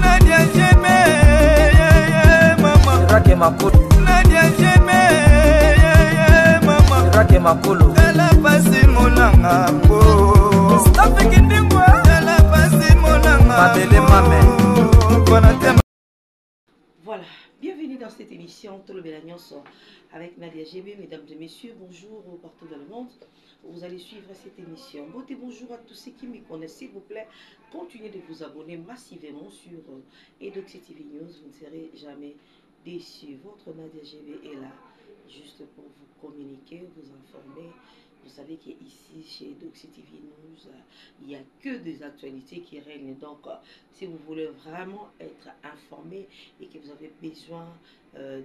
Nadia Jebe, mama. Rake Makulu. Nadia Jebe, mama. Rake Makulu. Tala pasi monanga mbo. Stop thinking moi. Tala pasi monanga. Madele Mame. Voilà, bienvenue dans cette émission Tout le Bélagnos avec Nadia GB. Mesdames et messieurs, bonjour partout dans le monde. Vous allez suivre cette émission. Bonjour à tous ceux qui me connaissent, s'il vous plaît. Continuez de vous abonner massivement sur Edoxy TV News. Vous ne serez jamais déçus. Votre Nadia GB est là juste pour vous communiquer, vous informer. Vous savez qu'ici, chez Edoxy TV News, il n'y a que des actualités qui règnent. Donc, si vous voulez vraiment être informé et que vous avez besoin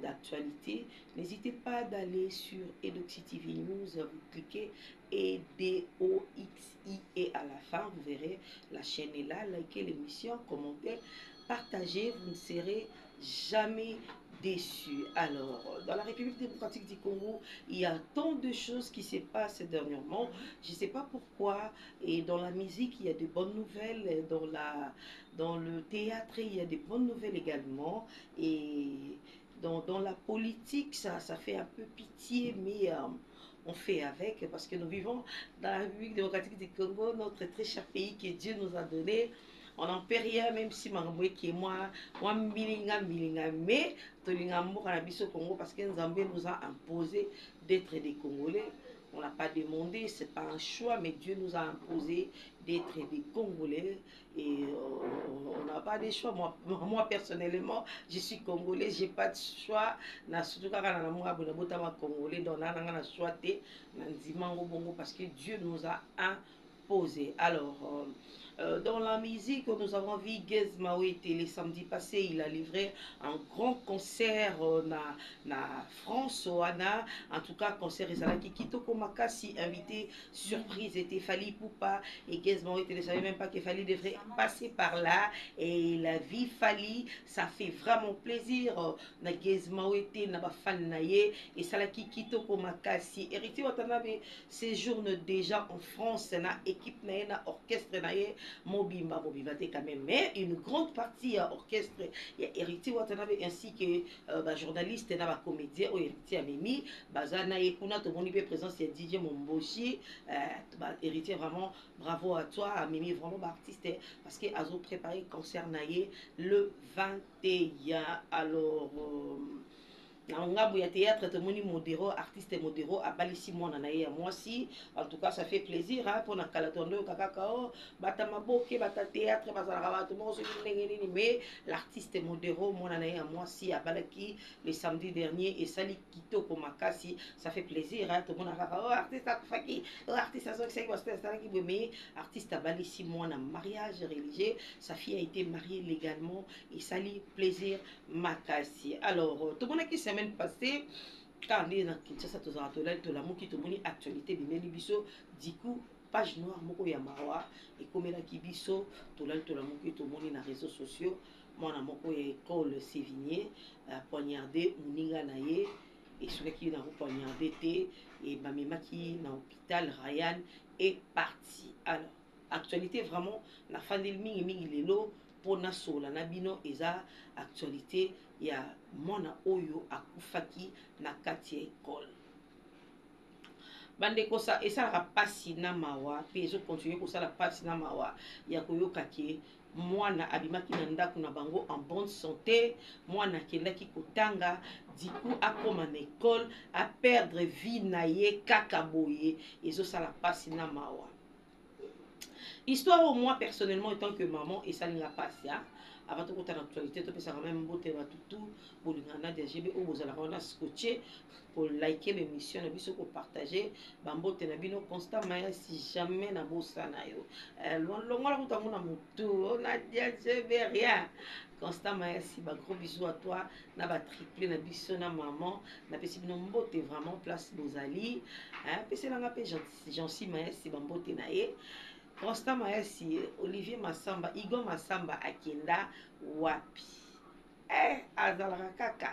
d'actualité, n'hésitez pas d'aller sur Edoxy TV News. Vous cliquez EDOXI et à la fin, vous verrez la chaîne est là. Likez l'émission, commentez, partagez. Vous ne serez jamais déçu. Alors, dans la République démocratique du Congo, il y a tant de choses qui se passent dernièrement. Je ne sais pas pourquoi. Et dans la musique, il y a de bonnes nouvelles. Dans le théâtre, il y a de bonnes nouvelles également. Et dans la politique, ça fait un peu pitié, mais on fait avec, parce que nous vivons dans la République démocratique du Congo, notre très cher pays que Dieu nous a donné. On n'en peut rien, même si Maramboué qui est moi milinga, mais Tolingambo Kanabiso Congo, parce que Nzambé nous a imposé d'être des Congolais. On n'a pas demandé, c'est pas un choix, mais Dieu nous a imposé d'être des Congolais. Et on n'a pas de choix. Moi, personnellement, je suis Congolais, j'ai pas de choix. Surtout quand on a Congolais, donc on a choix parce que Dieu nous a imposé. Alors, dans la musique, nous avons vu Gez Mawete le samedi passé. Il a livré un grand concert na France. En tout cas, concert Ezalaki Kitoko Makasi, invité surprise était Fali Poupa. Et Gez Mawete ne savait même pas que Fali devrait passer par là. Et la vie Fali, ça fait vraiment plaisir. Na Gez Mawete, na ba fan naye. Et Salaki Kitoko Makasi. Héritier Watanabe séjourne déjà en France. Na équipe naye, na orchestre naye. Mobimba quand même, mais une grande partie orchestre, il y a Héritier Watanabe ainsi que journaliste, comédien, Héritier Amemi, Bazana et Kuna, tout le monde est présent, c'est DJ Momboshi, Héritier vraiment, bravo à toi, Amemi vraiment artiste, parce que Azo préparé concert naïe le 21, alors... Nanga Bouya théâtre, tout le monde modéro, artiste modéro, à Balissi moi moi aussi. En tout cas, ça fait plaisir hein, pour la Kalatondo, Kakao, Batamaboke, Bata théâtre, Bazara, tout le monde mais l'artiste modéro, moi aussi, à Balaki, le samedi dernier, et Sali Kito Komakasi, ça fait plaisir hein, tout le monde a artiste à Faki, artiste à artiste à Balissi moi en mariage religieux, sa fille a été mariée légalement, et Sali plaisir Makasi. Alors, tout le monde qui s'est passé quand on est dans Kinshasa to la moki to moni actualité bimeli biso diku page noire moko ya mawa et comme la kibiso to la moki to moni na réseaux sociaux mona moko ya école Sévigné poignardé muninga naye et celui qui n'a pas poignardé et bamemaki na hôpital Ryan est parti. Alors actualité vraiment na fin de mingi lelo pona sola na bino eza actualité ya mwana oyo akufaki na kati ya école. Bandeko sa esalaka pasi na mawa pe ezo continue kosala pasi na mawa ya koyoka ke mwana abimaki na ndako na bango en bonne santé, mwana akendaki kotanga diku akoma na école a perdre vie na ye kaka boye ezosala pasi na mawa. Histoire au moi personnellement étant que maman et ça n'a pas ça avant tout côté d'actualité tu peux ça quand même beauté va tout pour le Ghana des GB ou vous allez on scotché pour liker l'émission et puis pour partager bambote na bino constant mais si jamais na bossa na yo longola kutango na mutu on a dia GB rien constant merci ba gros bisous à toi na ba triplé na biso na maman na pesi bino mbote vraiment place bozali hein pesi na ngapé gentil merci bambote na ye Constant Maesi, Olivier Massamba, Igor Massamba Akenda, Wapi. Azalaka Kaka.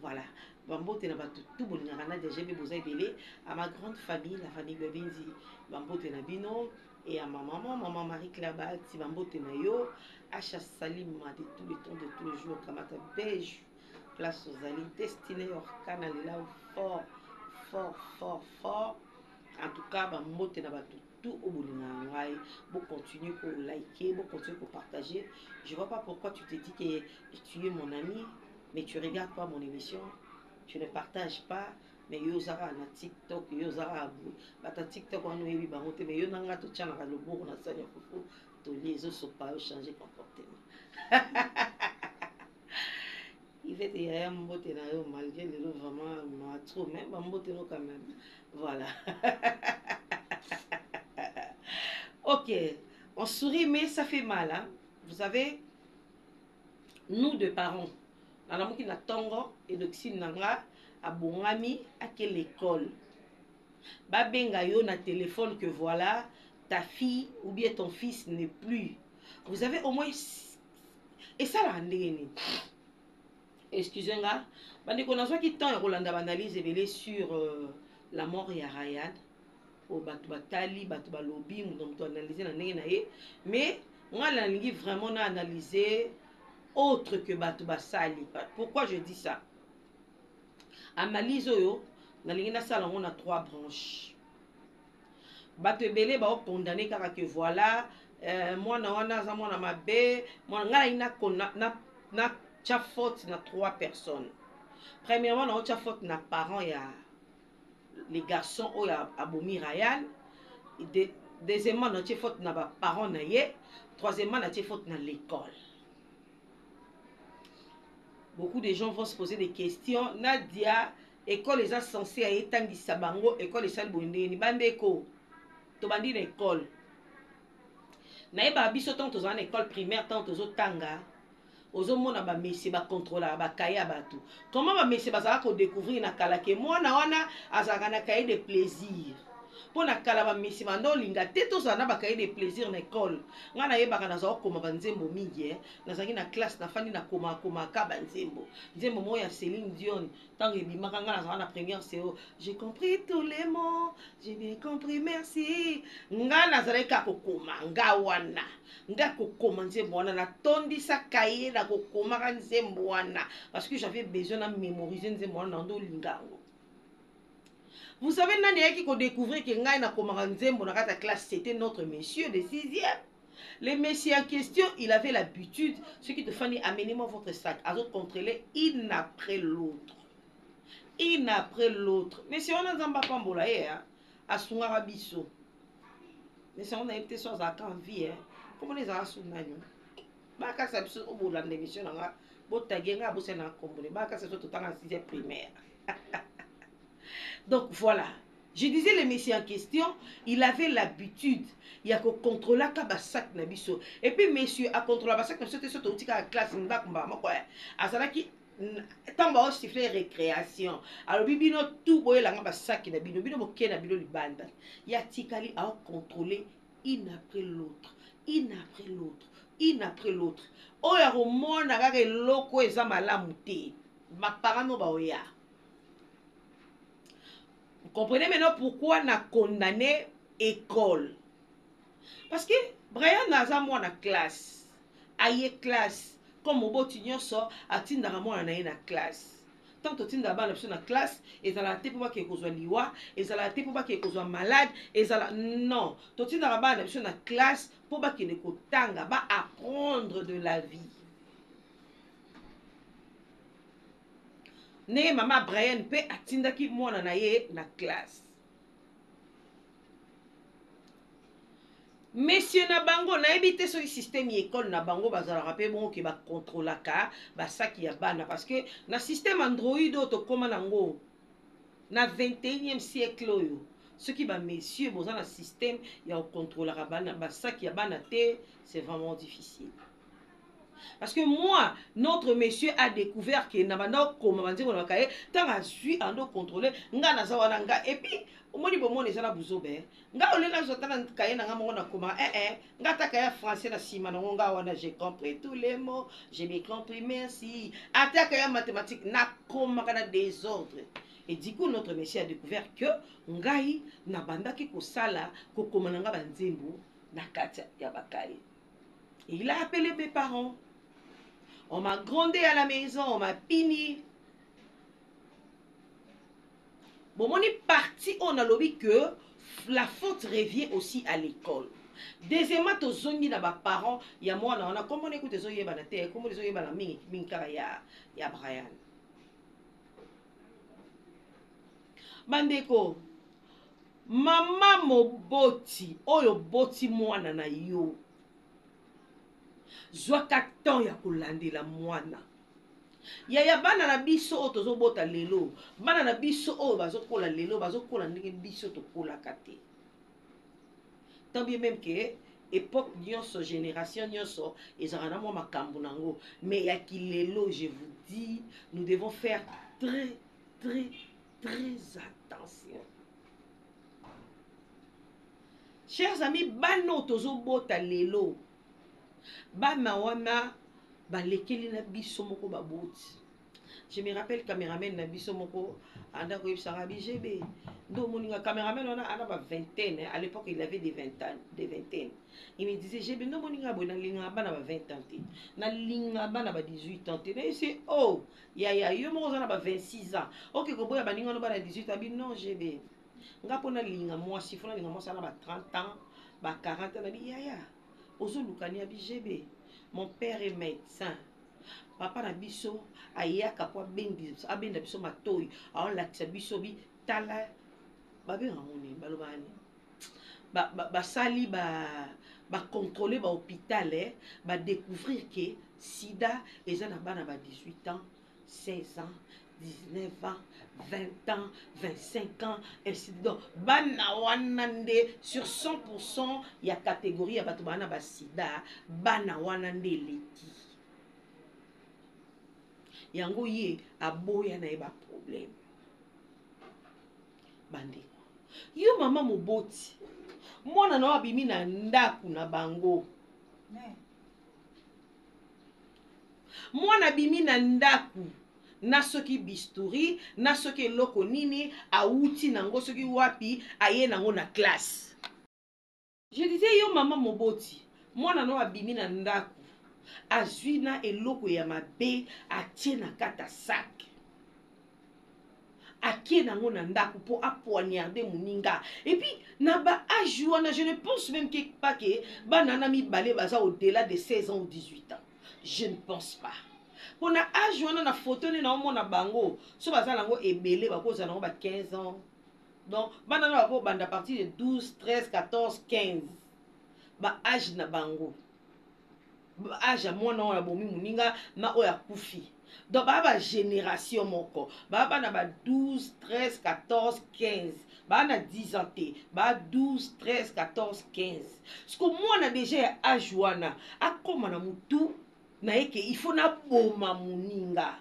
Voilà. Bambote na batu tout bolingana déjà be bozai belé à ma grande famille, la famille Bebenzi. Bambote na bino, et à ma maman Marie Claba Tibambote Nayo Acha Salima de tout le temps de tous les jours Kamata Beige place aux alliés destiné au canal là fort en tout cas Bambote na bato tout au bout de ngai vous continuez pour liker vous continuez pour partager. Je vois pas pourquoi tu te dis que tu es mon ami mais tu regardes pas mon émission, tu ne partages pas. Mais yozara na TikTok, yozara abu. Bata TikTok on oui bamote mais yo nanga to tchana ka lobo na sanya fufu to les autres sont pas changer comportement. Il fait des rien mbote na yo malgré les autres vraiment ma trop même mbote no quand même. Voilà. OK, on sourit mais ça fait mal hein. Vous savez nous deux parents na la moki na tongo et doxine nanga à Bongami à quelle école babenga yo na téléphone que voilà ta fille ou bien ton fils n'est plus. Vous avez au moins et ça la ndeni. Excusez-moi, bandi ko nazwa ki temps ya kolanda analyse belé sur la mort ya Ryan au batu batali batu balobi muto analyser na ndenge na ye mais moi la lingi vraiment na analyser autre que batu basali. Pourquoi je dis ça? Analyse oyo nalingi na sala on a 3 branches. Bato ebele ba condamné kaka que voilà moi na wana za mwana mabe moi ngala ina na tcha faute na 3 personnes. Premièrement na tcha faute na parents ya les garçons o ya abomi Ryan. Deuxièmement na tcha faute na ba parents na ye. Troisièmement na tcha faute na l'école. Beaucoup de gens vont se poser des questions. Nadia, école les a censés à étangi sabango, école les salles bondeni, bandeko, tobandi l'école. Naïba biso tant aux en école primaire, tant aux autres tanga, aux hommes na ba messi ba contrôler ba kaya batu. Comment ba messi ba ko découvrir na kala ke moi na wana azaka na cahier de plaisir. Pour na kala ba messi ba ndo linga teto za na ba cahier de plaisir na école. Ngana yeba kana za ko ma banzembo mingi na zangi na classe na fandi na koma ka banzembo. Nzembo moya Céline Dion tant que bimaka ngana za na première CO. J'ai compris tous les mots, j'ai bien compris merci. Ngana za ka kokoma nga wana. Nga kokoma nzembo wana na tondi sa cahier na kokoma ka nzembo wana parce que j'avais besoin de mémoriser nzembo wana ndo linga. Vous savez, qui a découvert que Ngaï na Komaranzembo dans la classe, c'était notre monsieur de 6e. Le monsieur en question, il avait l'habitude, ce qui te fait amenez-moi votre sac, à autres contrôler, une après l'autre. Une après l'autre. Mais si on a un papa mbolaye, à Sungarabiso. Mais si on a été sur la vie, comment les a sounagno? Baka sa biso au bout de l'émission, botagenga bosena kombone, baka sa tout le temps en 6e primaire. Donc voilà, je disais le monsieur en question, il avait l'habitude, il y a que contrôler le sac na biso. Et puis monsieur a contrôlé le sac na biso, c'était au la classe ndakamba moko. Azala ki tamba o siffler récréation. Alors bibino tout boye la ngaba sac na bino boke na bino libanda. Ya tikali a contrôler une après l'autre, une après l'autre, une après l'autre. O ya romona kaka loko eza malamu te. Ma parents no ba oya. Vous comprenez maintenant pourquoi on a condamné école? Parce que Brian Naza moi na classe, aïe classe, comme au botinio sort, a tinda moi na classe. Tant que tinda ba na classe, et ça la té pour pas que soit liwa, et ça la té pour pas que soit malade, et ça la non, to tinda ba na classe pour pas que ne kotanga ba apprendre de la vie. Ne mama Brian pe atinda ki mwana na ye na classe. Monsieur na bango na ebité sur le système école na bango bazala rapé bon ki ba contrôlaka ba saki ya bana parce que na système Android to koma nango na 21e siècle yo ceux qui ba messieurs boza na système ya contrôlera bana ba saki ya bana te c'est vraiment difficile. Parce que moi, notre monsieur a découvert que Nabanda Komamanzi Monakaye, tant à suivre en contrôler, Ngana Zawananga, et puis, au moins, il y a Bouzobe. Nga Olena Zotan Kayana Mona Koma, Ngata Kaya français, la Simanonga, j'ai compris tous les mots, j'ai bien compris, merci. Atakaya mathématique, n'a Komaka des ordres. Et du coup, notre monsieur a découvert que Ngai Nabanda Kiko Sala, Kokomananga Banzembo, Nakati Yabakali. Il a appelé mes parents. On m'a grondé à la maison, on m'a puni. Bon, on est parti, on a lobby que la faute revient aussi à l'école. Deuxièmement, tu as dit à mes parents, il y a moi, on a comment on écoute les oeufs à la terre, comment les oeufs à la minkara, il y a Brian. Bandeko, mama moboti, oyo boti mwana na yo. Zwaka temps ya kolandela mwana. Ya bana na biso o tozo bota lelo. Bana na biso o bazokola lelo, bazokola ndenge biso tokola kate. Tant bien même que époque nyonso génération nyonso ezana mo makambo nango, mais ya kilelo je vous dis, nous devons faire très attention. Chers amis, bano tozo bota lelo. Bana wana balekeli na biso moko baboti. Je me rappelle caméraman na biso moko anda ko yebisanga BGB. Ndo moninga caméraman wana ana ba vingtaine, à l'époque il avait des vingtaines. Il me disait GB ndo moninga bona linga bana ba 20 ans. Na linga bana ba 18 ans. Et c'est oh, ya yo moko na ba 26 ans. OK ko boya baninga no bana 18 ans, non GB. Nga pona linga moi sifona linga moi sana ba 30 ans, ba 40 ans na bi ya. Ozo lukania BGB. Mon père est médecin. Papa na biso ayaka po bendi abenda biso matoyi aon lakisa biso bi tala babe ngamoni balobani ba sali ba contrôler ba hôpital ba découvrir que sida ezana bana ba 18 ans 16 ans 19 ans 20 ans 25 ans ainsi de suite. Bana wanande sur 100% ya catégorie ya bato bana ba sida bana wanande leki yango ye aboya na eba problème bande yo mama moboti mwana na abimi na ndaku na bango mwana bimi na ndaku na soki bisturi na soki eloko nini auti nango soki wapi aye nango na classe. Je disais yo mama moboti mwana na abimi na ndaku azwi na eloko ya mabe atie na kata sac akie nango na ndako po apoignarder moninga. Et puis na ba âge wana je ne pense même pas que bana na mibale baza au-delà de 16 ans ou 18 ans. Je ne pense pas. Pour na âge wana na photo ne na omona bango so baza nango ebele bakoza nango ba 15 ans. Donc bana na bako banda partir de 12, 13, 14, 15. Ba âge na bango. Âge à moi non la bomi muninga na oya kufi. Donc ba génération moko. Ba na ba 12, 13, 14, 15. Ba na 10 ans té. Ba 12, 13, 14, 15. Ce que moi na déjà âge wana akoma na mutu na eke il faut na boma muninga.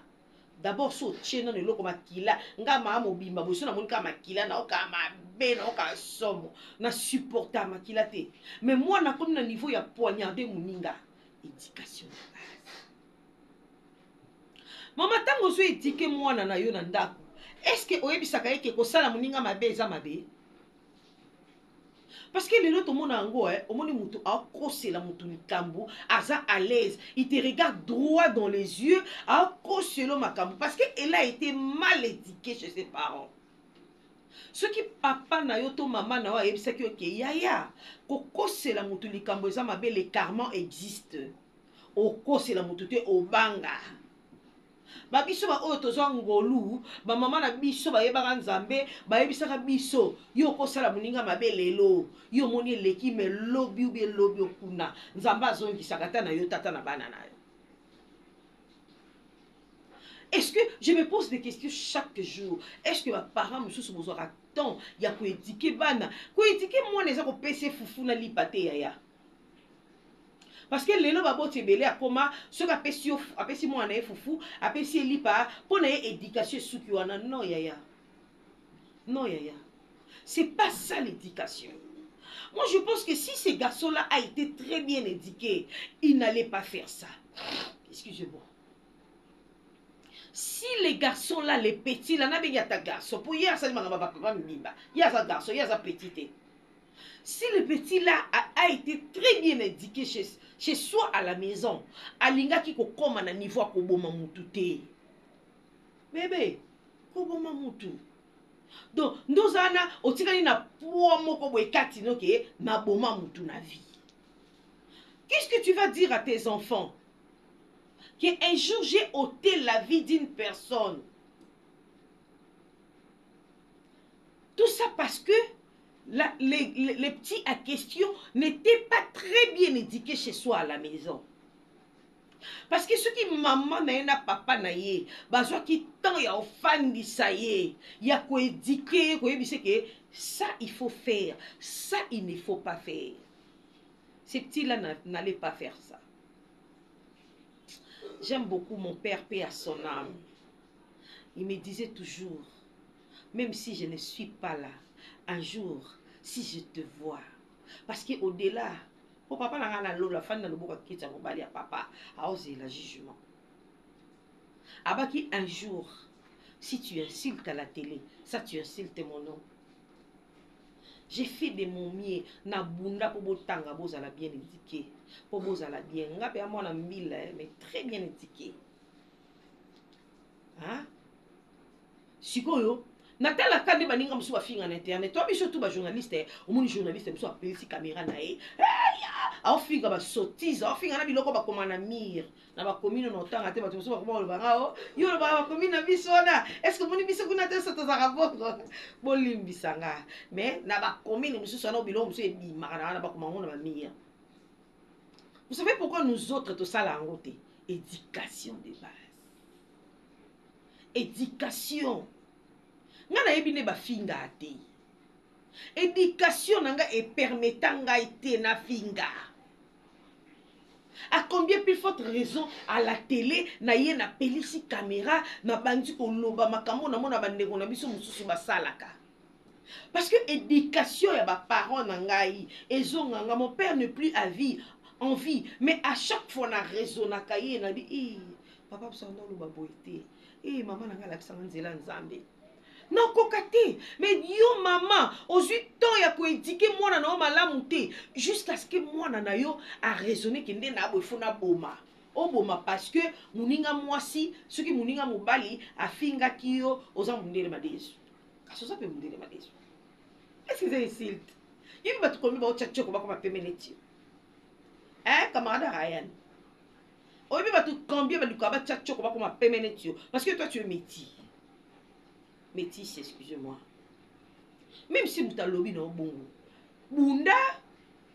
D'abord so tchena ne loko makila nga ma mobimba boso na monika makila na oka mabe na oka somo na supporter makila te. Mais moi na comme na niveau ya poignarder muninga. Éducation de base. Maman tango so éduquer mwana na yo na ndako. Est-ce que oyebisaka yeke ko sala muninga mabe eza mabe? Parce que le tout monde ango omoni mutu a kosela mutu likambu aza à l'aise, il te regarde droit dans les yeux a koselo makambu parce que elle a été mal éduquée chez ses parents. Ce qui papa na yo to maman na wa yebisaki oke yaya kokosela mutu likambu eza mabe, le karma existe. Okosela mutu te obanga. Ba biso ba oyo tozo ngolu ba mama na biso ba yebaka nzambe ba yebisaka biso yo kosala muninga mabe lelo yo moni leki me lobi ou bien lobi okuna nzambe azongisaka ta na yo tata na bana na yo. Est-ce que je me pose des questions chaque jour? Est-ce que ma parent me sous besoin temps ya ko éduquer bana ko éduquer moi neza ko pese fufu na lipate yaya? Parce que les gens qui belé à comment ceux qui apesi moi na fufu apesi lipa pour na éducation souki wana non yaya. Non yaya. C'est pas ça l'éducation. Moi je pense que si ces garçons là a été très bien éduqués, ils n'allaient pas faire ça. Excusez-moi. Si les garçons là, les petits là, n'a pas ta garçon pour hier ça m'a papa mimba. Il y a ça garçon, il y a ça petit. Si le petit là a été très bien éduqué chez soi à la maison, alingaki kokoma na niveau koboma mutu te. Bébé, koboma mutu. Donc, nous ana otikani na poids moko boy katino ke na boma mutu na vie. Qu'est-ce que tu vas dire à tes enfants? Qu'un jour j'ai ôté la vie d'une personne. Tout ça parce que les petits à question n'étaient pas très bien éduqués chez soi à la maison. Parce que ceux qui maman na papa na ye, bazwa qui tant ya ofandi ça y ya ko éduquer, ko yebise que ça il faut faire, ça il ne faut pas faire. Ces petits là n'allaient pas faire ça. J'aime beaucoup mon père, paix à son âme. Il me disait toujours, même si je ne suis pas là, un jour, si je te vois, parce qu'au-delà, mon papa n'a pas la fin de la papa a osé le jugement. Abaki, un jour, si tu insultes à la télé, ça tu insultes mon nom. J'ai fait de mon mieux, na bunda pour botanga bozala bien éduqué, pour bozala bien, nga pe amona mille, mais très bien éduqué. Hein? Sikoyo, natala kande baninga musu ba finga na internet, toi biso tout ba journaliste, au monde journaliste musu appelle si caméra na e. A finga ba sottise, a finga na biloko ba komana mir, na ba komino no tanga te ba musu ba komona ba ngao, yo ba komina biso na, est-ce que moni biso kuna te soto za rabongo? Bolimbisanga, mais na ba komino musu sana biloko musu e bimaka na ba komana ba mir. Vous savez pourquoi nous autres tout ça la ngote? Éducation de base. Éducation. Nga na yebi ne ba finga ate. Éducation nanga e permettant nga ite na finga. À combien plus forte raison à la télé na ye na pelisi caméra na bandi ko loba makambo na mona bandeko na biso mususu basalaka. Parce que éducation ya ba parents na ngai ezonga nga mon père n'est plus à vie en vie, mais à chaque fois na raisonnaka ye na bi papa psando loba boité. Maman n'a pas la nzambe. Non, kokate. Mais yo maman, aux 8 ans, ya ko éduquer moi na malamu te jusqu'à ce que moi na yo a raisonné que ndé na bofona boma. O boma parce que muninga mwasi, ce qui muninga mobali a finga kiyo aux ambundele madesu. Kaso ça peut mundele madesu. Est-ce que c'est insulte? Il va te commis ba tchatcho ko ba ko pemeneti. Hein, camarade Ryan. Parce que toi tu es métis. Métis, excusez-moi. Même si vous avez lobby dans bon. Bunda,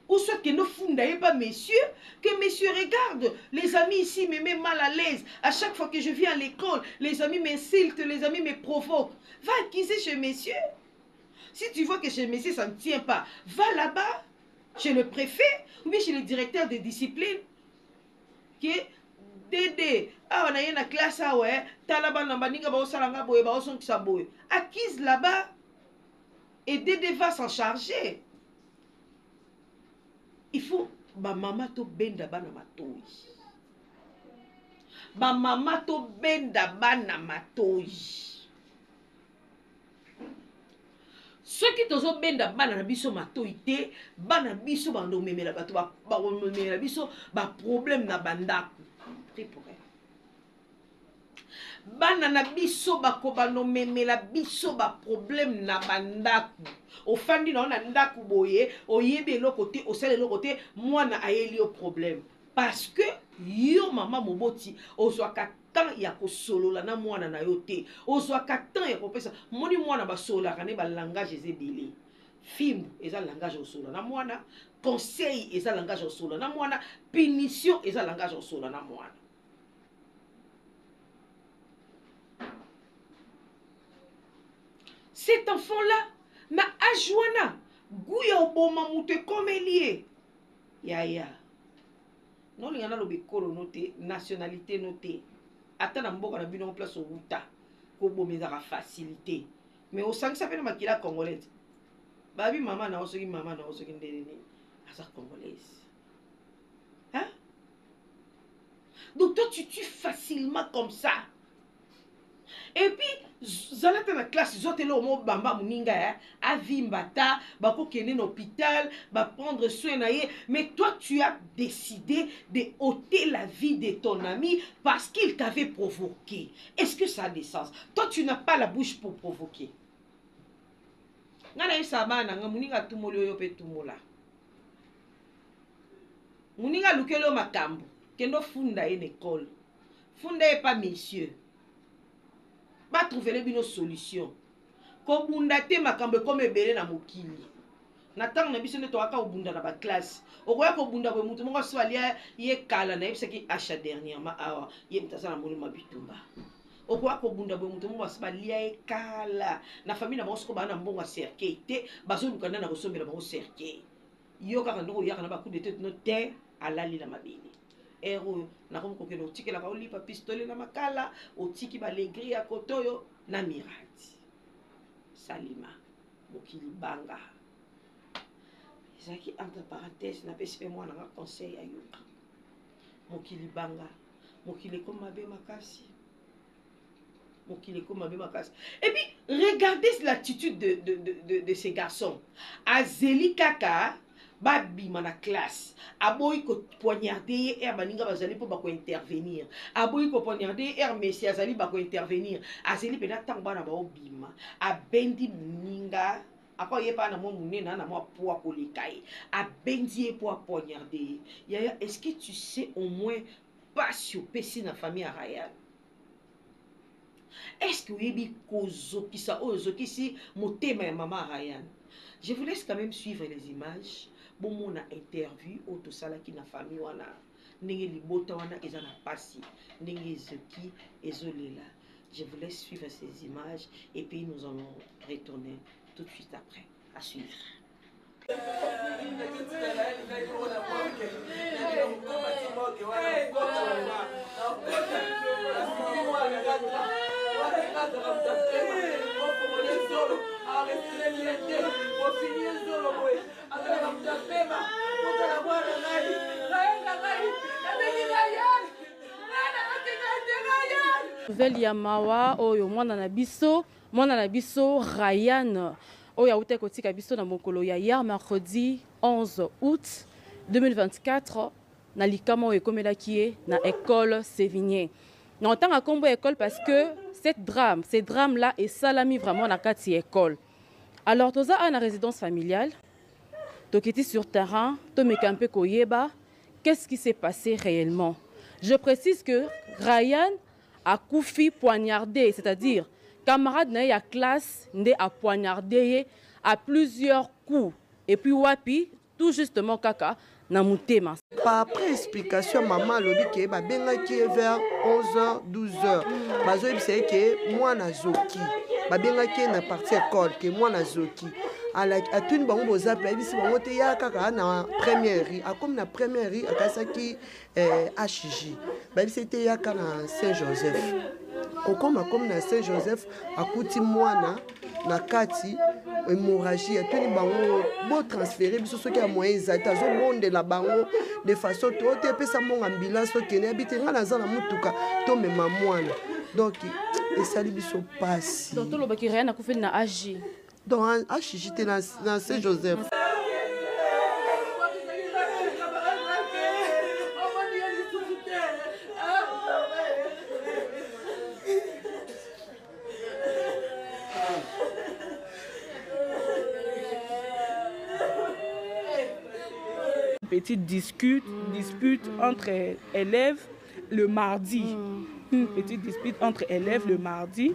ou soit que ne fondaillez pas messieurs, que messieurs regardent. Les amis ici me mettent mal à l'aise. À chaque fois que je viens à l'école, les amis m'insultent, les amis me provoquent. Va acquiser chez messieurs. Si tu vois que chez messieurs ça ne tient pas, va là-bas, chez le préfet, ou bien chez le directeur de discipline. Qui est Dédé, on a une classe à ouais, Talaban Nambaninga Baosalanga Boye, Baoson Kisaboye. Acquise là-bas, et Dédé va s'en charger. Il faut, ma maman to benda bana matoi. Ma maman to benda bana matoi. Ceux qui te benda bana biso matoi te, bana biso bando memela bato ba memela biso ba problème na bandaku. Pour elle. Bana na biso bakoba no memela biso ba problème na bandaku. Ofandi na ona ndaku boye, oyebe lo côté, osale lo côté, moi na ayeli au problème. Parce que yo maman moboti ozwaka tant ya ko solola na mwana na yo te. Ozwaka tant ya ko pesa. Moni mwana ba solola ne ba langage ezebele. Film eza langage au solo na mwana, conseil eza langage au solo na mwana, punition eza langage au solo na mwana. Cet enfant-là, na ajuana, gouya oboma moute comme lié. Ya. Non, il y en a le noté, nationalité notée. Attends, na mboka na bino en place au Wuta. Kobo mezara facilité. Mais au sang ça fait na makila congolaise. Babi maman na osoki maman na osoki ndeleni. Asa congolaise. Hein? Donc toi tu tues facilement comme ça. Et puis zalata na classe zotelo mo bamba muninga avimbata bako kene na hôpital ba prendre soin na ye, mais toi tu as décidé de ôter la vie de ton ami parce qu'il t'avait provoqué. Est-ce que ça a des sens? Toi tu n'as pas la bouche pour provoquer. Ngana isabana nga muninga tumolo yo pe tumola. Muninga lukelo makambo kendo funda une école. Funda e pas messieurs. Ba trouver une solution. Ko bunda te makambo comme ebele na mokili. Na tang na biso ne to aka obunda na ba classe. Okoya ko bunda bo mutu moko swalia ye kala na yebisa ki acha dernièrement awa ye mtasa na mboni mabitumba. Okoya ko bunda bo mutu moko swalia ye kala na famille na mosiko ba na mbongo cercueil te bazo lukanda na kosombela ba cercueil. Yo kaka ndoko yaka na ba coup de tête no te alali na mabini. Ero na komo kokelo otiki la olipa pistolet na makala otiki ba legri ya kotoyo na mirati salima mokili banga ezaki entre parenthèses na pesi moi na conseil ayoka mokili banga mokili comme mabe makasi mokili comme mabe makasi. Et puis regardez l'attitude de ces garçons. Azeli kaka babima na classe aboyi ko poignarder er baninga bazali po bako intervenir aboyi ko poignarder er messi azali bako intervenir azeli pena tangba na ba obima abendi muninga akoye pa na mo munena na mo poa ko lekai abendi po poignarder yaya. Est-ce que tu sais au moins pas sur pesi na famille Ryan? Est-ce que webi kozo kisa ozo kisi motema ya maman Ryan? Je vous laisse quand même suivre les images. Bon, mon interview au tout ça là qui na famille wana ndenge libota wana ezana pasi ndenge ezoki ezolela. Je vous laisse suivre ces images et puis nous allons retourner tout de suite après. À suivre. Nouvelle Yamawa oyo mwana na biso Ryan oyo auté kotika biso na mokolo ya hier mercredi 11 août 2024 na likama oyo ekomelaki ye na école Sévigné. Na otanga kombo école parce que ces drames là est salami vraiment na kati école. Alors toza a na résidence familiale tokiti sur terrain to mekampe koyeba qu'est-ce qui s'est passé réellement. Je précise que Ryan a koufi poignardé, c'est-à-dire camarade na ya classe nde a poignardé à plusieurs coups et puis wapi tout justement kaka na mutema. Par après explication maman lobi ke ba benga ki vers 11h 12h bazo ebise ke moi na zoki ba benga ki na partie école ke moi na zoki ala atuni bango boza pe ebise bango te ya kaka na première rue a comme na première rue akasaki HJ ba ebise te ya kana Saint-Joseph kokoma comme na Saint-Joseph akuti mwana na kati hémorragie atuni bango bo transférer biso soki ya moyen ezata zo bonde la bango de façon to te pesa mon ambulance okene habite nga na zana mutuka to mema mwana donc esali biso pasi donc to lobaki rien akufeli na HJ donc HJ te na Saint-Joseph. Petite dispute entre élèves le mardi. Une petite dispute entre élèves le mardi.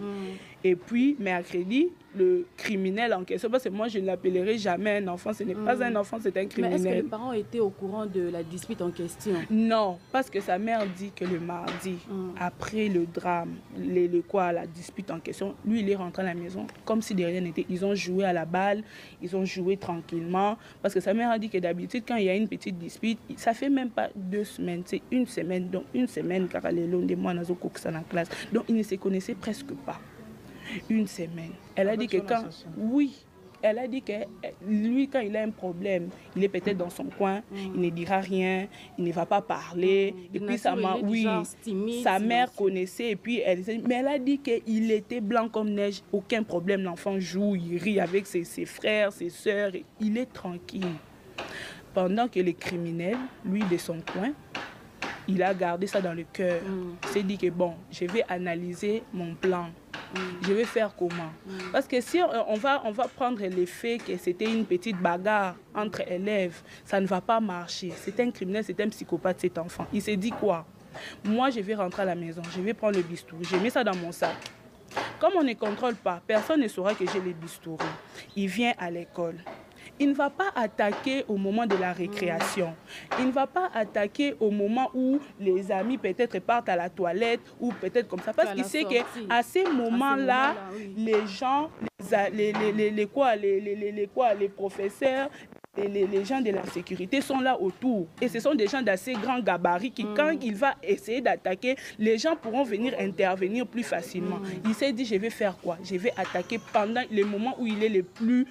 Et puis, mercredi, le criminel en question, parce que moi, je ne l'appellerai jamais un enfant. Ce n'est pas un enfant, c'est un criminel. Mais est-ce que les parents étaient au courant de la dispute en question? Non, parce que sa mère dit que le mardi, après le drame, la dispute en question, lui, il est rentré à la maison comme si de rien n'était. Ils ont joué à la balle, ils ont joué tranquillement. Parce que sa mère a dit que d'habitude, quand il y a une petite dispute, ça fait même pas 2 semaines, c'est une semaine. Donc, une semaine, car elle est longue de moi, dans la classe. Donc, ils ne se connaissaient presque pas. Une semaine. Elle a dit que quand... Oui. Elle a dit que lui, quand il a un problème, il est peut-être dans son coin, il ne dira rien, il ne va pas parler. Et puis sa mère connaissait, et puis mais elle a dit qu'il était blanc comme neige, aucun problème. L'enfant joue, il rit avec ses frères, ses sœurs, il est tranquille. Pendant que les criminels, lui de son coin, il a gardé ça dans le cœur. Il s'est dit que bon, je vais analyser mon plan. Je vais faire comment? Parce que si on va prendre l'effet que c'était une petite bagarre entre élèves, ça ne va pas marcher. C'est un criminel, c'est un psychopathe, cet enfant. Il s'est dit quoi? Moi, je vais rentrer à la maison, je vais prendre le bistouri, je mets ça dans mon sac. Comme on ne contrôle pas, personne ne saura que j'ai les bistouris. Il vient à l'école. Il ne va pas attaquer au moment de la récréation. Il ne va pas attaquer au moment où les amis peut-être partent à la toilette ou peut-être comme ça. Parce qu'il sait qu'à ces moments-là, les gens, les professeurs, les gens de la sécurité sont là autour. Et ce sont des gens d'assez grand gabarit qui, quand il va essayer d'attaquer, les gens pourront venir intervenir plus facilement. Il s'est dit, je vais faire quoi? Je vais attaquer pendant les moments où il est les plus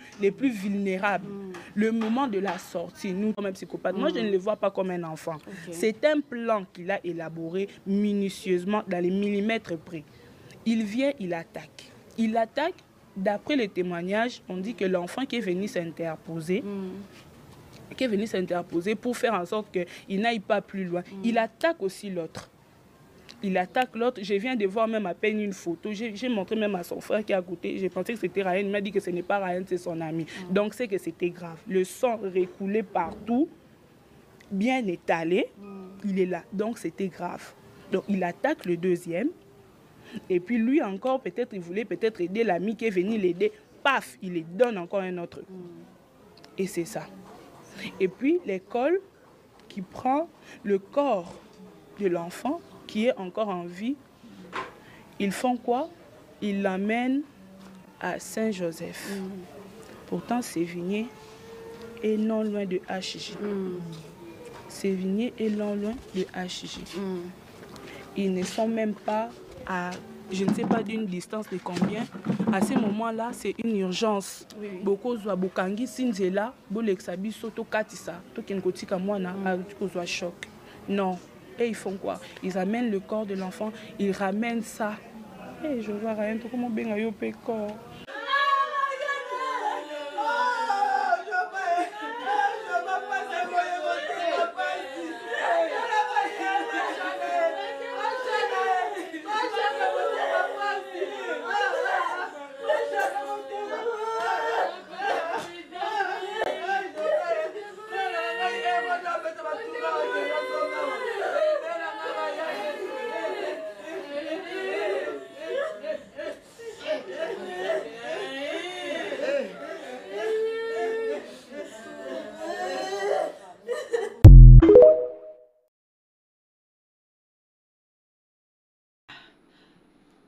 vulnérables. Le moment de la sortie, nous, comme un psychopathe, moi, je ne le vois pas comme un enfant. C'est un plan qu'il a élaboré minutieusement, dans les millimètres près. Il vient, il attaque. Il attaque. D'après les témoignages, on dit que l'enfant qui est venu s'interposer, pour faire en sorte qu'il n'aille pas plus loin, il attaque aussi l'autre. Il attaque l'autre. Je viens de voir même à peine une photo. J'ai montré même à son frère qui est à côté. J'ai pensé que c'était Ryan. Il m'a dit que ce n'est pas Ryan, c'est son ami. Donc c'est que c'était grave. Le sang recoulait partout, bien étalé. Il est là. Donc c'était grave. Donc il attaque le deuxième. Et puis lui encore, peut-être, il voulait peut-être aider l'ami qui est venu l'aider. Paf, il lui donne encore un autre coup. Et c'est ça. Et puis l'école qui prend le corps de l'enfant qui est encore en vie, ils font quoi? Ils l'amènent à Saint-Joseph. Pourtant, Sévigné est non loin de HJ. Sévigné est non loin de HJ. Ils ne sont même pas à, je ne sais pas d'une distance de combien. À ce moment-là, c'est une urgence. Beaucoup de Bokangi, Sinzela, Bolexabi, Soto Katisa, Tokenkotika Mwana, a choc. Non. Et ils font quoi? Ils amènent le corps de l'enfant, ils ramènent ça. Et je vois rien, comment bien eu le corps.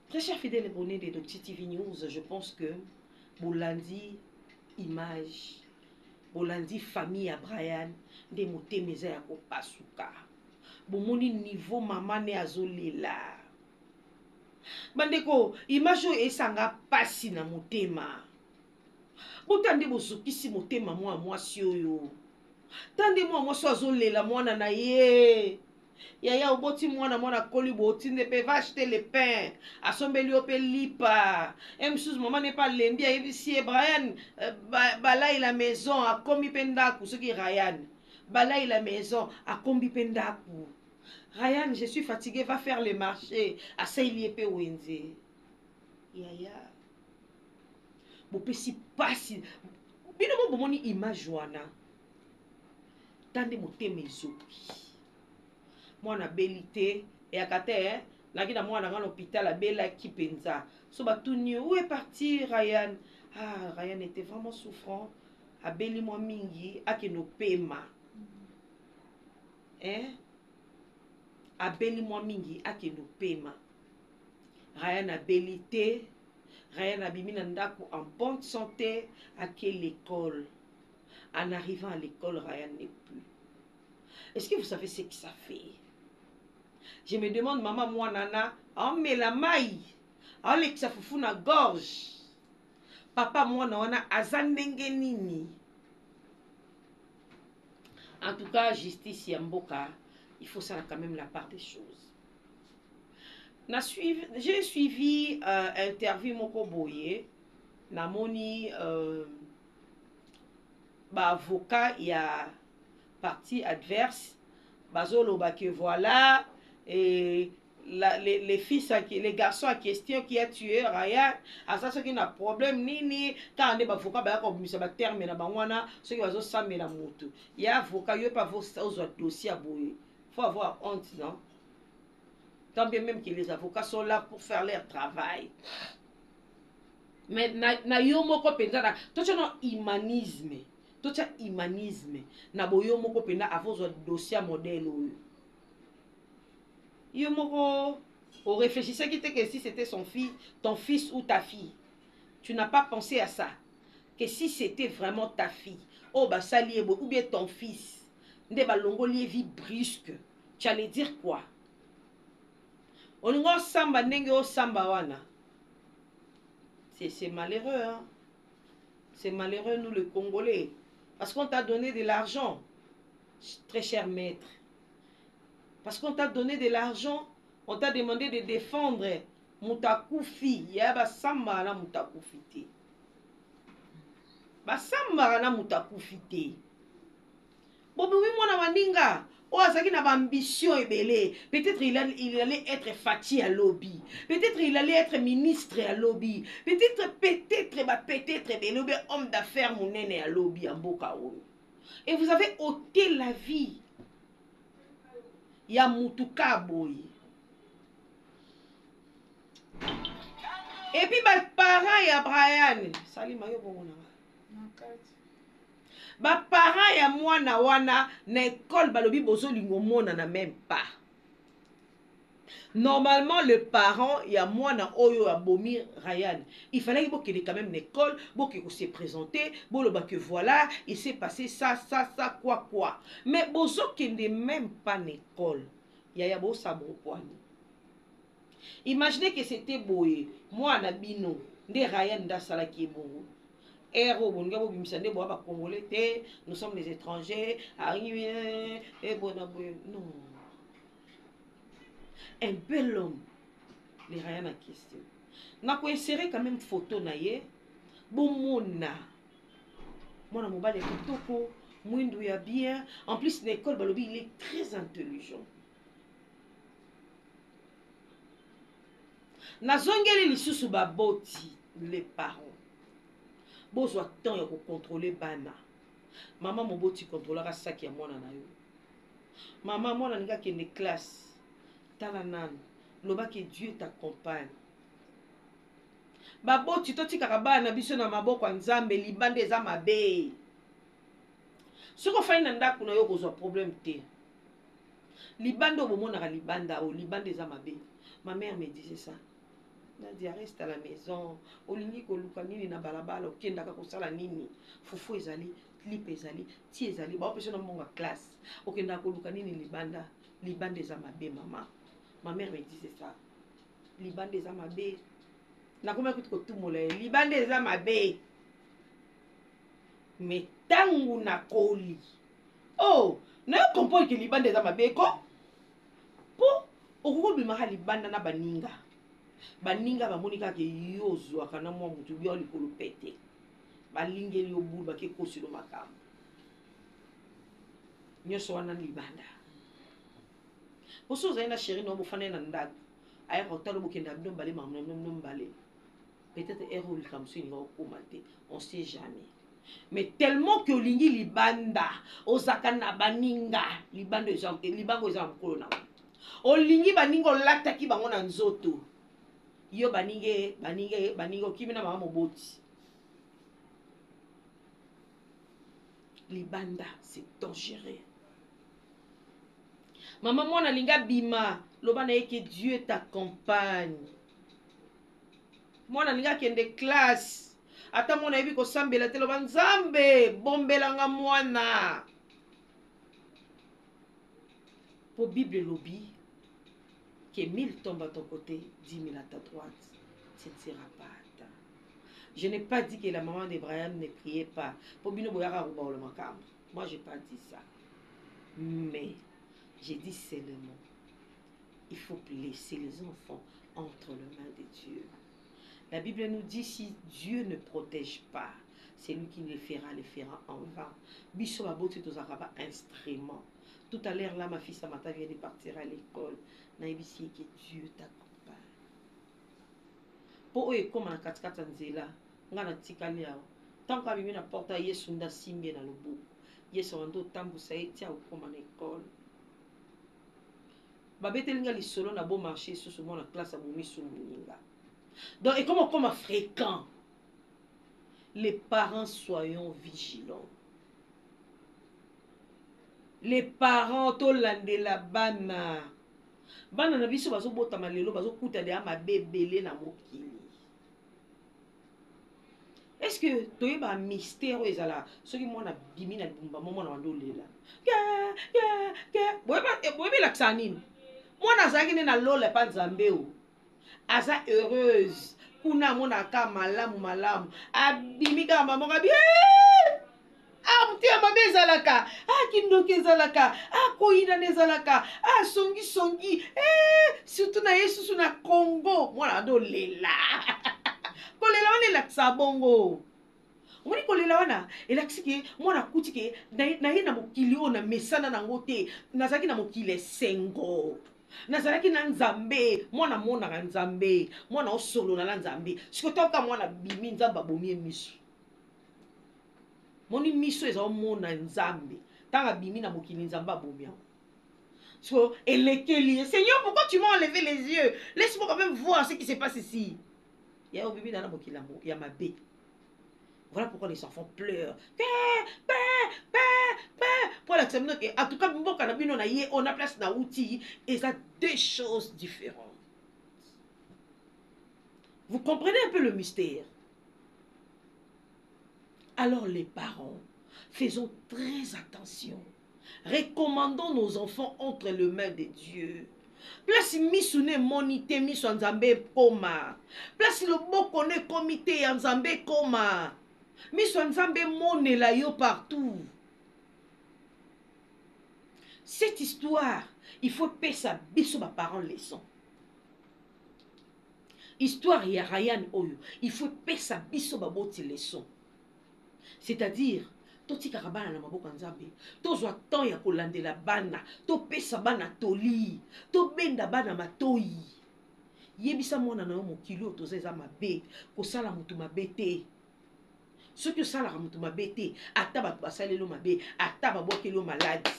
Très chers fidèles abonnés de Docti TV News, je pense que Bolandi image, Bolandi famille à Brian, des motés meza ya ko pasuka. Bomoni niveau maman ne azolela. Bandeko, image o esanga pasi na motema. Botande bozokisi motema mwasi oyo. Tande mwasi azolela mwana na ye. Yaya oboti mwana koli botinde pe va acheter le pain. Asombeli ope lipa. Msous maman n'est pas lendi a ici Brian balai la maison a kombi pendaku ce qui Ryan. Balai la maison a kombi pendaku. Ryan, je suis fatigué, va faire le marché. A saili pe wenze. Yaya. Bopesi pasi. Bino mo bomoni image wana. Tande motema ezoki. Mwana belité et à kate naki na mwana ngana hôpital a bela ki penza so batuni où est parti Ryan? Ah, Ryan était vraiment souffrant a beli moi mingi akeno pema a beli moi mingi akeno pema. Ryan a belité, Ryan a bimi na ndako en bonne santé à l'école. En arrivant à l'école, Ryan n'est plus. Est-ce que vous savez ce que ça fait? Je me demande, maman, moi, nana, on met la maille, on met ça foufou na gorge. papa mwana wana aza ndenge nini. En tout cas, justice ya mboka, il faut ça quand même la part des choses. J'ai suivi interview moko boye namoni avocat ya parti adverse bazoloba que voilà et les garçons en question qui a tué Ryan asa ceux qui n'a problème nini quand on avocat ba ko misa ba terme na bangwana ceux qui bazo samela moto ya avocat yo pas vos dossier à boye. Faut avoir honte, non? Tant bien même que les avocats sont là pour faire leur travail. Mais na yo moko penza to tshano humanisme. To tsa humanisme. Na boyo moko pena avozo dossier modèle oyo. Yo moko on réfléchissait que si c'était ton fils ou ta fille. Tu n'as pas pensé à ça. Que si c'était vraiment ta fille, oh bah sali ou bien ton fils, nde ba longoli vie brusque. Tu allais dire quoi? On samba nenge o samba wana. C'est malheureux, hein. C'est malheureux, nous les Congolais. Parce qu'on t'a donné de l'argent, très cher maître. Parce qu'on t'a donné de l'argent, on t'a demandé de défendre Moutakufi. Yaba samba na Moutakufi te. Ba samba na Moutakufi te. Bobi mwana waninga. Oh, ça qui n'a pas ambition et belé. Peut-être il allait être Fati à lobby. Peut-être il allait être ministre à lobby. Peut-être belé, homme d'affaires mon nene à lobby en Bokao. Et vous avez ôté la vie. Ya Mutuka boy. Et puis bah parents ya Brian. Salut mayo bonona. Ba parents ya mwana wana na école balobi bozo lingo mona na même pas. Normalement le parent ya mwana oyo abomi Ryan, il fallait qu'il quand même l'école, qu'il se présenter, boloba que voilà, il s'est passé ça quoi. Mais bozo qui n'est même pas l'école. Ya bo sabro kwani. Imaginez que c'était boye, moi na bino, de Ryan da sala ki bongo. Nous sommes les étrangers, arrivés, et bon, non. Un bel homme, les rien à question. N'a pas inséré quand même photo naïe, bon mona. Mon amour est kitoko, mouindou ya bien. En plus, l'école balobi, il est très intelligent. Na zongeli lisusu baboti les parents. Bozwa temps ya contrôler bana. Maman moboti contrôlera ça qui est mwana na yo. Maman mwana nga kende classe. Tala nan. Loba que Dieu t'accompagne. Baboti toti karabana biso na maboko nzambe libande za mabe. Soko fai na ndako na yo kozwa problème te. Libando bomona ka libanda o libande za mabe. Ma mère me disait ça. Nadia reste à la maison. Olingi koluka nini na balabala okenda ka kosala nini. Fufu ezali, clip ezali, ti ezali. Ba opesona monga classe. Okenda koluka nini libanda, libande za mabe maman. Ma mère me disait ça. Libande za mabe. Na koma kutu kotumola libande za mabe. Mais tangu na koli. Oh, na comprendre que libande za mabe ko? Po okubi maka libanda na baninga. Baninga bamonika ke yozo akana mwa mutu byo likolo pete. Balingeli obulu bake kosilo makamo. Nyoso wana libanda. Poso zaina chérie no bofane na ndaga. Aya hotalo bokenda bino balé mamnom balé. Peut-être héros likamsu ngo komate, on sait jamais. Mais tellement que lingi libanda, osakana baninga, libando libango ezamkolo na. Olingi baningo lataki bango na nzoto. Yo baninge kimina mama moboti. Libanda, c'est dangereux. Maman mona linga bima, lobana que Dieu t'accompagne. Mona linga kende classe. Ata mona yebi ko sambela te loba nzambe, bombelanga mwana. Pour Bible lobby, que 1000 tombent à ton côté, 10 000 à ta droite, ce ne sera pas atteint. Je n'ai pas dit que la maman d'Abraham ne priait pas. Moi, je n'ai pas dit ça. Mais, j'ai dit seulement, il faut laisser les enfants entre les mains de Dieu. La Bible nous dit, si Dieu ne protège pas, c'est lui qui le fera en vain. Biso babote tozaka instrument. Tout à l'heure, là, ma fille Samantha vient de partir à l'école. Naïbisi que Dieu t'accompagne. Pour eux, comme en 4-4 nzela, nga na tikali yao. Tant qu'à bimi na porta yesu nda simbe na lobo. Yesu ando tambu sa etia au comme en école. Babete linga li solo na bon marché sous mon la classe à boumi sous moninga. Donc, et comme fréquent, les parents soyons vigilants. Les parents tolande la bana. Bana na biso bazo bota malelo bazo kuta de ama bebele na mokili. Est-ce que tu as un mystère ou ezala ce qui moi na bimi na bumba maman na wandolela. Boyeba la xanine. Moi na zaki na lola pa nzambe o. Aza heureuse. Kuna mona ka malamu. Abimi ka maman ka bien. Ah, mutia mabe zalaka. Ah, kindoke zalaka. Ah, koina ne zalaka. Ah, songi. Surtout na Yesu na Congo. Mwana do lela. Kolela wana la sabongo. Moni kolela wana elakisiki mwana kutike na yena mokili ona mesana na ngote. Nazaki na mokile sengo. Nazalaki na nzambe, mwana mona na nzambe, mwana osolo na nzambe. Sikotoka mwana bimi nzamba bomie miso. Moni miso eza mona nzambe. Tanga bimi na mokili nzamba bomia. So, elekeli, Seigneur, pourquoi tu m'as enlevé les yeux? Laisse-moi quand même voir ce qui se passe ici. Il y a un bébé dans la mokili, il y a ma bé. Voilà pourquoi les enfants pleurent. Pour l'examen, en tout cas, on a place dans l'outil et ça deux choses différentes. Vous comprenez un peu le mystère? Alors les parents, faisons très attention. Recommandons nos enfants entre les mains de Dieu. Place misune monité miso nzambe koma. Place le bokone comité nzambe koma. Miso nzambe monela yo partout. Cette histoire, il faut payer sa biso ba parents leçon. Histoire ya Ryan Oyo, il faut payer sa biso ba boti leçon. C'est-à-dire, toti karabana na maboko nzambe, tozwa temps ya kolandela bana, to pesa bana toli, to benda bana matoi. Yebisa mwana na yo mokili oyo toza eza mabe, kosala mutu mabe te. Ce que ça la mutu mabe te, ata bato basalelo mabe, ata babwakelo maladi.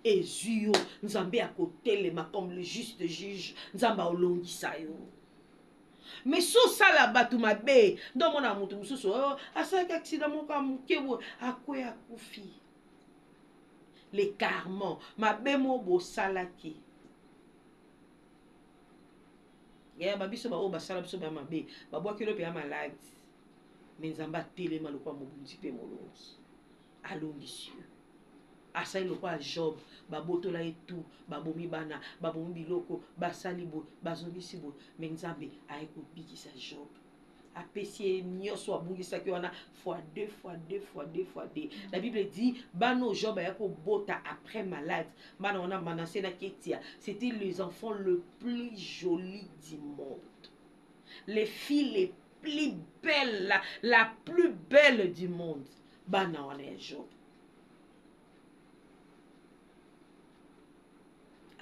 Et Zio, nzambe a kotelema comme le juste juge, nzamba olongisa yo. Mais so sala batu mabe, ndo mona mutu mususu, asaka accident moka mukewo, akwe akufi. Les karmons, mabe mo bo salaki. Ya babiso ba o ba sala biso ba mabe, ba bwakelo pe malade. Mais nzamba telema lokwa mobundi pe molongi. Alongisiyo. Asai lokwa Job, babotola etu, babomi bana, babomi biloko, basalibo, bazongisibo, mais nzambe aekobikisa Job. Apesi nyoso abungisa ki wana fois 2. La Bible dit bano Job ayako bota après malade. Bana wana Manassé na Ketia, c'était les enfants le plus jolis du monde. Les filles les plus belles, la plus belle du monde. Bana wana Job.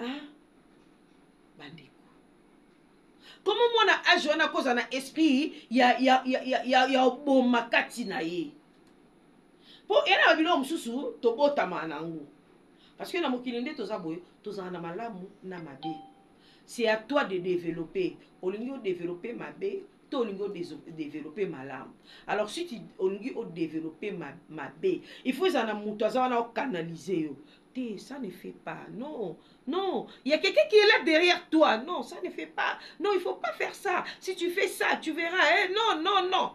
Ah, bandeko. Comment moi na ajona koza na esprit ya bomakati na ye. Po ena bilo mususu to botama nangu. Parce que na mokili nde toza boye, toza na malamu na mabe. C'est à toi de développer. Olingo développer mabe, to olingo développer malamu. Alors si tu olingo développer mabe, il faut ça na muto za na canaliser yo. Ça ne fait pas. Non. Il y a quelqu'un qui est là derrière toi. Non, ça ne fait pas. Non, il ne faut pas faire ça. Si tu fais ça, tu verras. Non.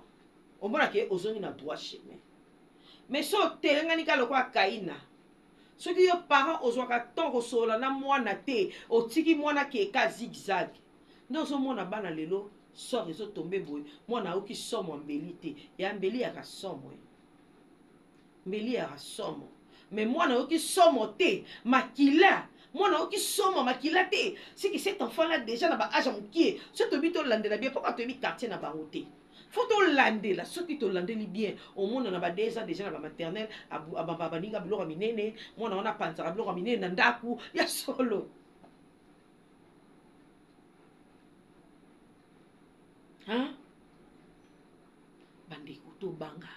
On voit que aux zones na droit chemin. Mais so telenganika lokwa kaina. Ceux qui ont parents aux oka ton resola na mwana te, o tiki mwana ke ka zigzag. nde ozomona bana lelo sor ezotombe boye mwana aoki somo mbeli te ya mbeli yaka somo mbeli yaka somo me mwana aoki somo te makila mwana aoki somo makila te siki cet enfant là déjà na baage mokie so toyebi tolandela bien mpoka toyebi quartier na bango te fo tolandela soki tolandeli bien omona na ba 2 ans déjà na bamaternel baninga biloko ya minene mwana wana apanzaka biloko ya minene na ndaku ya solo bandeko tobanga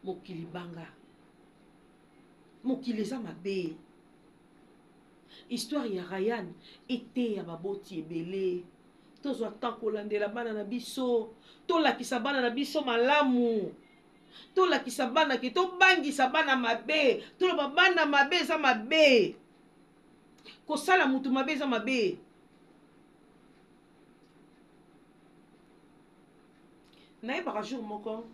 mokili banga mokili eza mabe histoire ya Ryan ete ya baboti ebele tozwa temps kolandela bana na biso tolakisa bana na biso malamu tolakisa bana ke tobangisa bana mabe toloba bana mabe eza mabe kosala mutu mabe eza mabe nayebaka jour moko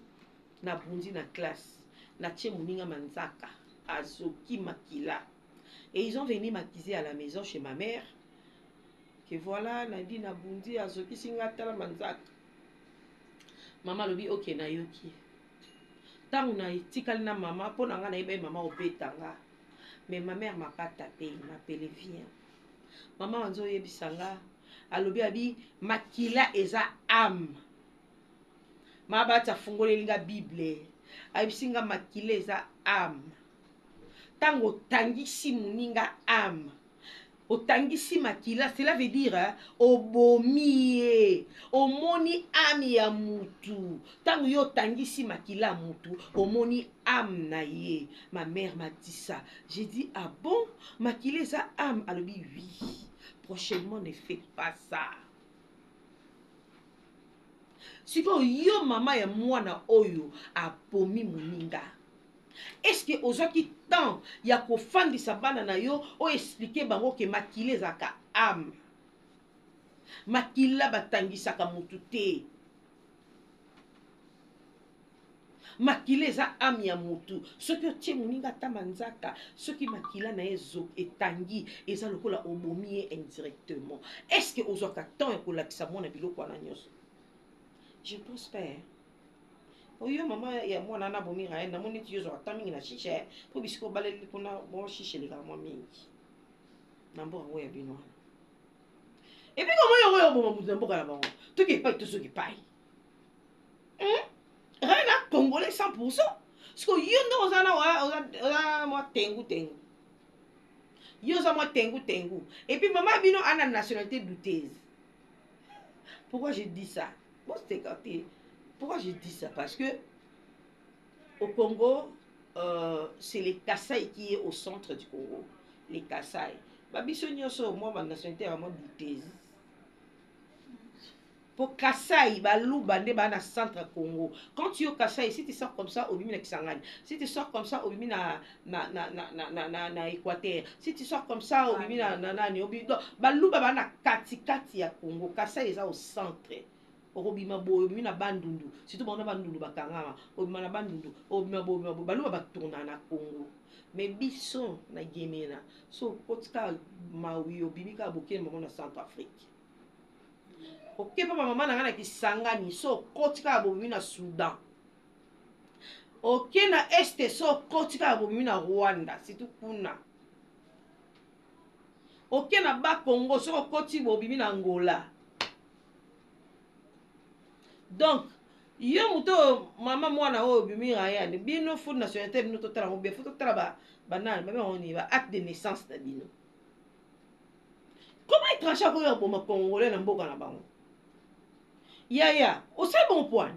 nabundi na classe natie moninga manzaka azoki makila et ils ont venu m'accuser à la maison chez ma mère que voilà nadi nabundi azoki singa tala manzaka mama lobi ok nayoki ntango natikali na mama mpo na nga nayeba mama obetanga mais ma mère m'a pas tapé m'appelé viens mama wanzo oyebisa nga alobi abi makila eza âme mabati afungoleli nga bible ayebisi nga makila eza âme ntango otangisi moninga âme otangisi makila cela veut dire obomi ye omoni âme ya mutu ntango yo otangisi makila ya mutu omoni âme na ye ma mère m'a dit ça j'ai dit ah bon makila eza âme alobi oui prochainement ne faites pas ça sikoyo yo mama ya mwana oyo apomi moninga est-ce que ozwaki temps ya kofandisa bana na yo oyo explike bango ke makila ezalaka âme makila batangisaka mutu te makila eza âme ya mutu soki otie moninga ata manzaka soki makila na ye etangi eza lokola obomi ye indirectement est-ce que ozwaka temps ya kolakisa mwana biloko wana nyonso je pense pas oyo mama ya mwana na bomira na moni ti yozo atamingi na shisha po bisiko baleli kuna bon shisha le kama mingi na mboka ngo ya bino et puis comment yo bo mo mboka la bango to ki pa to so ki pai rien à congolais 100% parce que yo ndo ozana oza mo tengu yo za mo tengu et puis maman bino ana nationalité douteuse pourquoi je dis ça bon c'est écarté. Pourquoi je dis ça? Parce que au Congo, c'est les Kasaï qui est au centre du Congo. Les Kasaï. Babisonyoso, moi, ma nationalité est vraiment douteuse. Pour Kasaï, Balou, Bandé, Bana, centre Congo. Quand tu es au Kasaï, si tu sors comme ça, au Bimina Kisangani. Si tu sors comme ça, au Bimina na Équateur. Si tu sors comme ça, au Bimina na Balou, Bana, Kati ya Congo. Kasaï est au centre. Obima bo obima bandundu surtout bana bandundu bakangama obima na bandundu obima bo baluba batona na Congo mais biso na Guinée so kotika mawi obimika bokene mama na Centrafrique ok papa mama na ngana Kisangani so kotika bobimi na Soudan ok na este so kotika bobimi na Rwanda surtout kuna ok na ba Congo so koti bobimi na Angola. Donc, yo muto mama mwana o bimira ya bino fo nationalité bino totala ngo be fo totala banane ba on y va acte de naissance na bino. Comment étranger ko yo boma congolais na mboka na bango? Ya, au c'est bon point.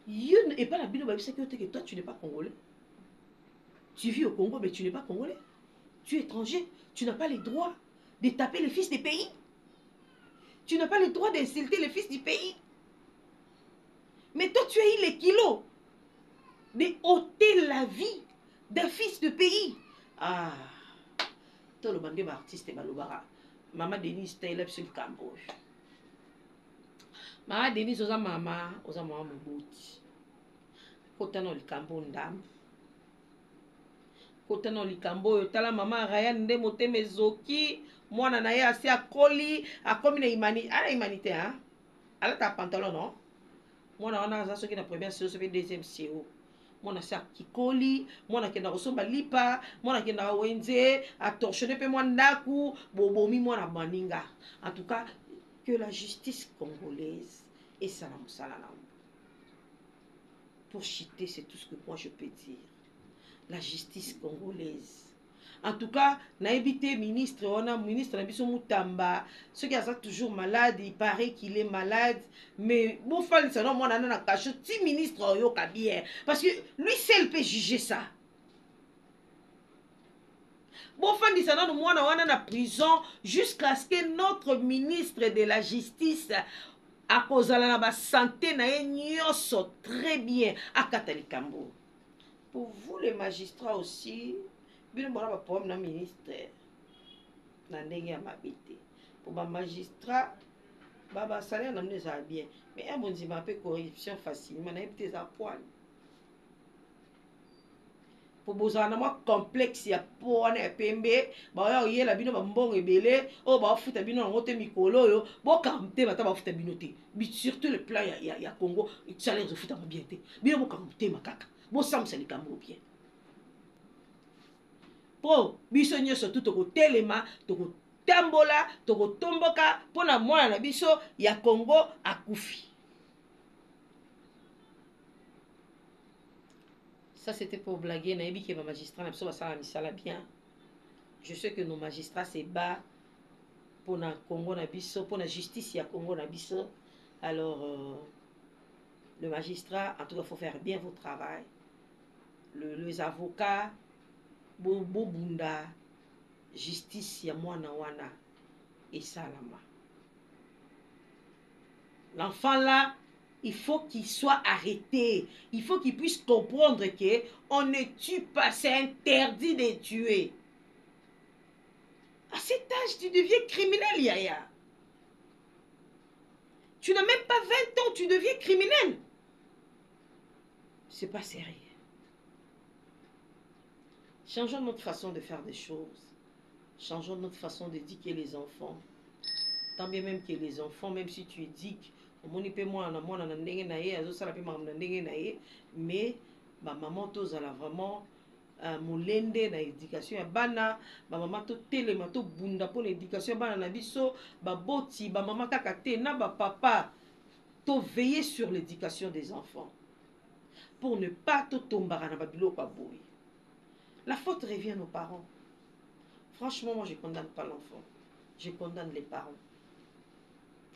Yo et pas la bino ba bisaki que toi tu n'es pas congolais. Tu vis au Congo mais tu n'es pas congolais. Tu es étranger, tu n'as pas les droits de taper les fils des pays. Tu n'as pas le droit d'insulter les fils du pays. Mais toi, tu as eu les kilos de ôter la vie d'un fils de pays. Ah, tout le monde artiste et balobara. Maman Denise Taylor sur le Cambodge. Maman Denise oza maman moboti. Kota no likambo ndam. Kota no likambo tala maman Ryan nde moteme zoki mwana na ye asi akoli akomi na humanité hein alata pantalon non mwana wana aza soki na première séance pe deuxième séance mwana asi akikoli mwana akenda kosomba lipa mwana akenda wenze atorsionne mpe mwa ndaku bobomi mwana baninga. En tout cas que la justice congolaise esala mosala nango. Pour chiter, c'est tout ce que moi je peux dire. La justice congolaise. En tout cas, naïbité ministre, on a ministre Nabiso Moutamba, ceux qui sont toujours malades, il paraît qu'il est malade, mais bon, fan ça non, moi on a caché petit ministre yo bien, parce que lui seul peut juger ça. Bon, fan ça non, moi on a prison jusqu'à ce que notre ministre de la justice à cause de la santé na nyonso très bien à Katalikambo. Pour vous les magistrats aussi, bien bon ba problème na ministère na ndenge ya mabité. Pour ba magistrat ba salaire na mneza bien, mais un bon dima peu corruption facilement na epte za poil. Pour bozana moi complexe ya pona pembe ba ya yela bino ba mbongo ebele o ba futa bino ngote mikolo yo bo kamte bata ba futa bino te surtout le plan ya Congo salaire zo futa bien te bino bo kamte makaka bo samsa li kambo bien po biso nyoso tout ko telema to ko tambola to ko tomboka pona mwana na biso ya Congo akufi. Ça, c'était pour blaguer. Naïbi qui est magistrat, bien. Je sais que nos magistrats se battent pour le Congo, pour la justice, il y a Congo, alors, le magistrat, en tout cas, il faut faire bien votre travail. Les avocats, Bunda, justice, il y a Mwana Wana et Salama. L'enfant là, il faut qu'il soit arrêté. Il faut qu'il puisse comprendre que on ne tue pas. C'est interdit de tuer. À cet âge, tu deviens criminel, Yaya. Tu n'as même pas 20 ans, tu deviens criminel. C'est pas sérieux. Changeons notre façon de faire des choses. Changeons notre façon d'éduquer les enfants. Tant bien même que les enfants, même si tu éduques, moni pe moi na mona na ndenge na ye azo sala pe maman na ndenge na ye mais ba maman tozala vraiment molende na éducation ya bana ba maman to telema to bunda pour l'éducation bana na biso ba boti ba maman kaka te na ba papa to veiller sur l'éducation des enfants pour ne pas to tombara na ba biloko aboyi. La faute revient aux parents. Franchement, moi je condamne pas l'enfant, je condamne les parents.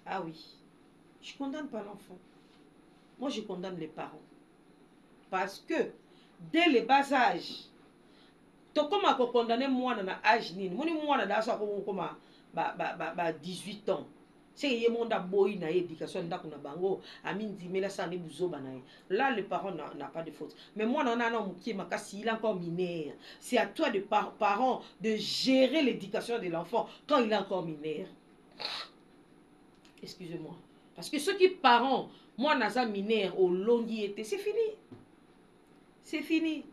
Ah oui, je ne condamne pas l'enfant. Moi, je condamne les parents. Parce que, dès le bas âge, tu as condamné moi dans l'âge nini. Moi, dans 18 ans. C'est que mon boy na éducation na bango amin dimela ça ne buzoba na. Là le parent n'a pas de faute. Mais moi il est encore mineur. C'est à toi de parents de gérer l'éducation de l'enfant quand il est encore mineur. Excusez-moi. Parce que ceux qui parents, moi, naza mineur au long été, c'est fini. C'est fini.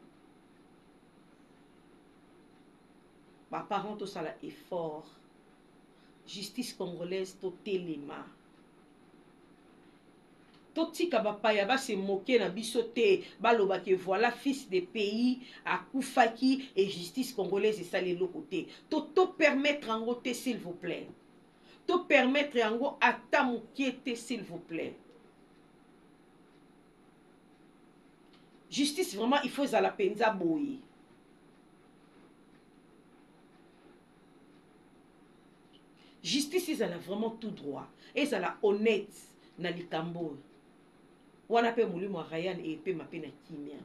Ma parent, tout ça là, est fort. Justice congolaise, tout téléma. Tout tika bapaya ba se moquer na bisoté, baloba que voilà fils des pays à Koufaki et justice congolaise et ça les côté. Tout permettre en côté s'il vous plaît. Tout permettre en gros à t'amouquer s'il vous plaît. Justice vraiment il faut à la penza boy. Justice ils ont vraiment tout droit et ça la honnête na likambo. Wana pe mulimo Ryan et pe mapena kimia.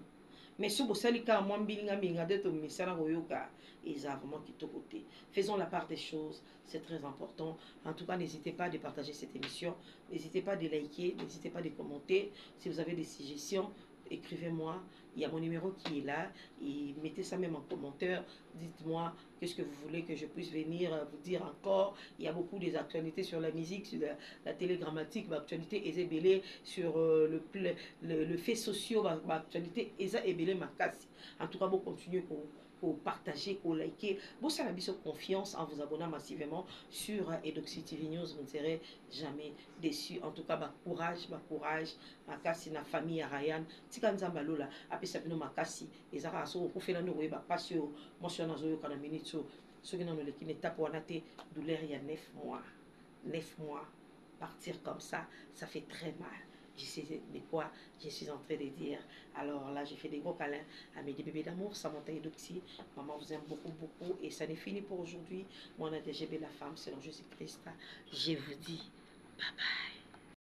Mais si vous savez que moi bilinga minga de to misana goyoka ils ont vraiment quitté côté. Faisons la part des choses, c'est très important. En tout cas, n'hésitez pas à partager cette émission, n'hésitez pas à liker, n'hésitez pas à commenter. Si vous avez des suggestions, écrivez-moi. Il y a mon numéro qui est là. Et mettez ça même en commentaire. Dites-moi qu'est-ce que vous voulez que je puisse venir vous dire encore. Il y a beaucoup des actualités sur la musique, sur la télégrammatique, l'actualité Ezebele, sur le fait social, l'actualité Eza Ebele Makasi. En tout cas, vous continuez partager, pour liker. Bon, ça a confiance en vous abonnant massivement sur Edoxy TV News. Vous ne serez jamais déçus. En tout cas, courage, makasi na famille à Ryan. Tika nzamba lola, apesa bino makasi. Ezara so ko fela no weba pasio, motion na zo kana minute so. Ce qui n'ont l'équipe étape pour noter douleur il y a 9 mois. 9 mois. Partir comme ça fait très mal. Je sais de quoi je suis en train de dire. Alors là, j'ai fait des gros câlins à mes bébés d'amour, ça monte Edoxy. Maman vous aime beaucoup, beaucoup. Et ça n'est fini pour aujourd'hui. Moi, on a DGB la femme, c'est l'enjeu Jésus-Christ. Je vous dis bye bye.